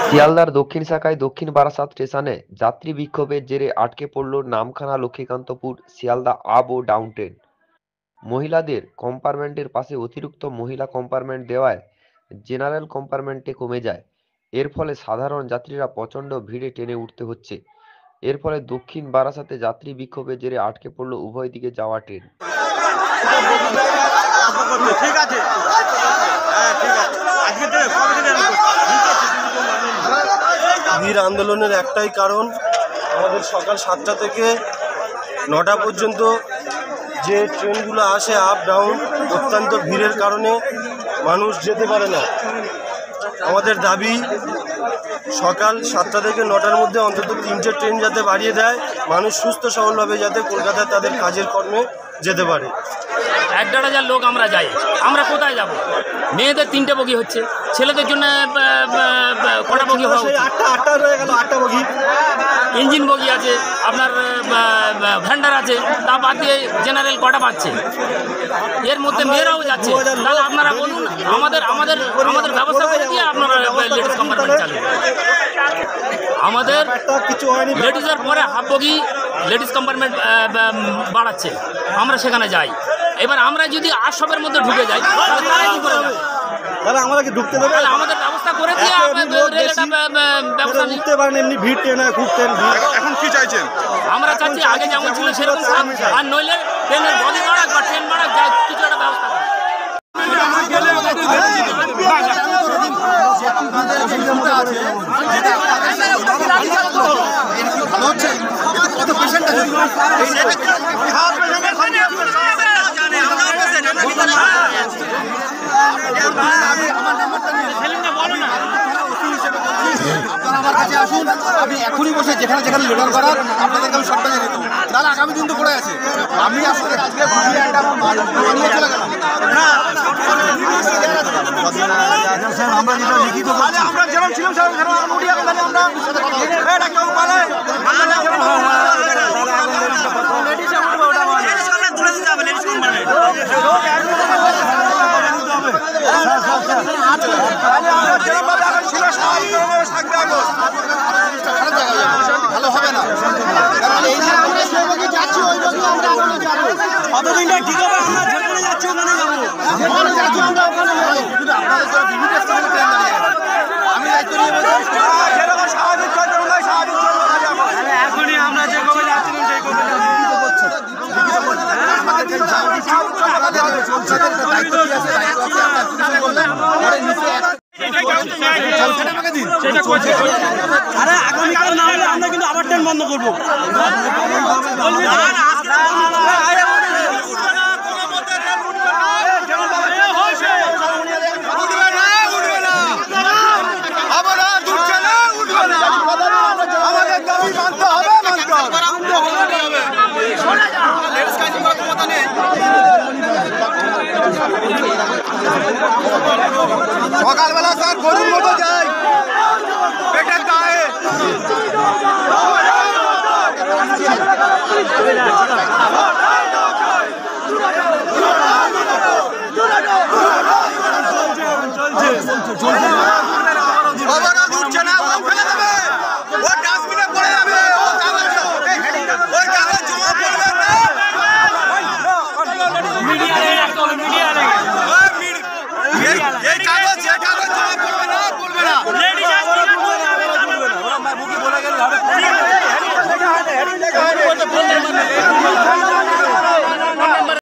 শিয়ালদার দক্ষিণ শাখায় দক্ষিণ বারাসাত স্টেশনে যাত্রী বিক্ষোভের জেরে আটকে পড়ল নামখানা লক্ষ্মীকান্তপুর শিয়ালদা আপ ও ডাউন ট্রেন। মহিলাদের কম্পার্টমেন্টের পাশে অতিরিক্ত মহিলা কম্পার্টমেন্ট দেওয়ায় জেনারেল কম্পার্টমেন্টে কমে যায়। এর ফলে সাধারণ যাত্রীরা প্রচণ্ড ভিড়ে ট্রেনে উঠতে হচ্ছে। এর ফলে দক্ষিণ বারাসাতে যাত্রী বিক্ষোভের জেরে আটকে পড়ল উভয় দিকে যাওয়া ট্রেন। ভিড় আন্দোলনের একটাই কারণ, আমাদের সকাল 7টা থেকে 9টা পর্যন্ত যে ট্রেনগুলো আসে আপ ডাউন, অত্যন্ত ভিড়ের কারণে মানুষ যেতে পারে না। আমাদের দাবি সকাল 7টা থেকে 9টার মধ্যে অন্তত 3টে ট্রেন যাতে বাড়িয়ে দেয়, মানুষ সুস্থ সবলভাবে যাতে কলকাতায় তাদের কাজের কর্মে যেতে পারে। 1,500 লোক আমরা যাই, আমরা কোথায় যাব? মেয়েদের 3টে বগি হচ্ছে, ছেলেদের জন্য কটা বগি হওয়া উচিত? 8টা রয়ে গেল, 8টা বগি। ইঞ্জিন বগি আছে, আপনার ভ্যান্ডার আছে, তা বাদ দিয়ে জেনারেল কটা পাচ্ছে? এর মধ্যে মেয়েরাও যাচ্ছে। তাহলে আপনারা বলুন, আমাদের আমাদের আমাদের ব্যবস্থা করে দিয়ে আপনারা লেডিস কম্পার্টমেন্ট চালু। আমাদের লেডিসের পরে হাফ বগি লেডিস কম্পার্টমেন্ট বাড়াচ্ছে, আমরা সেখানে যাই। এবার আমরা যদি আশপের মধ্যে ঢুকে যাই তাহলে তারা কি করে যাবে? তাহলে আমরা কি ঢুকতে দেবে? আমাদের ব্যবস্থা করে দিয়ে ব্যবস্থা ঢুকতে পারেন, এমনি ভিড় ট্রেনে খুব ট্রেন ভিড়। এখন কি চাইছেন? আমরা চাচ্ছি আগে যেমন ছিল সেরকম থাক, আর নইলে ট্রেনের বগি বাড়াক বা ট্রেন বাড়াক, যা কিছু একটা ব্যবস্থা করে। আমার কাছে আসুন, আপনি এখনই বসে যেখানে যেখানে লোডার করার আপনাদেরকে আমি সবটা জানিয়ে দেবো। তাহলে আগামী দিন তো পড়ে আছে। আমি আসলে আজকে ভাবিয়ে একটা নিয়ে চলে গেলাম। আমরা যেটা লিখিত আমরা যেরকম ছিলাম ভালো হবে না, কারণ এই যে আমরা যে বগি যাচ্ছি ওই বগি আমরা এখনো যাবো। কতদিনটা ঠিক হবে? আমরা যেখানে যাচ্ছি ওখানে যাবো, যেখানে যাচ্ছি আমরা ওখানে যাবো। কিন্তু আপনাদের তো বিভিন্ন স্টেশনে ট্রেন দাঁড়িয়ে গেছে। আমি দায়িত্ব নিয়ে বলছি যেরকম স্বাভাবিক চলতে হবে স্বাভাবিক চলতে হবে। এখনই আমরা যে কবে যাচ্ছিলাম সেই কবে যাবো। আরে আগামীকাল না হলে আমরা কিন্তু আবার ট্রেন বন্ধ করবো। আমাদের দাবি মানতে হবে, সকালবেলা স্যার গরুর মতো যায় পেটের গায়ে। বলে গেলে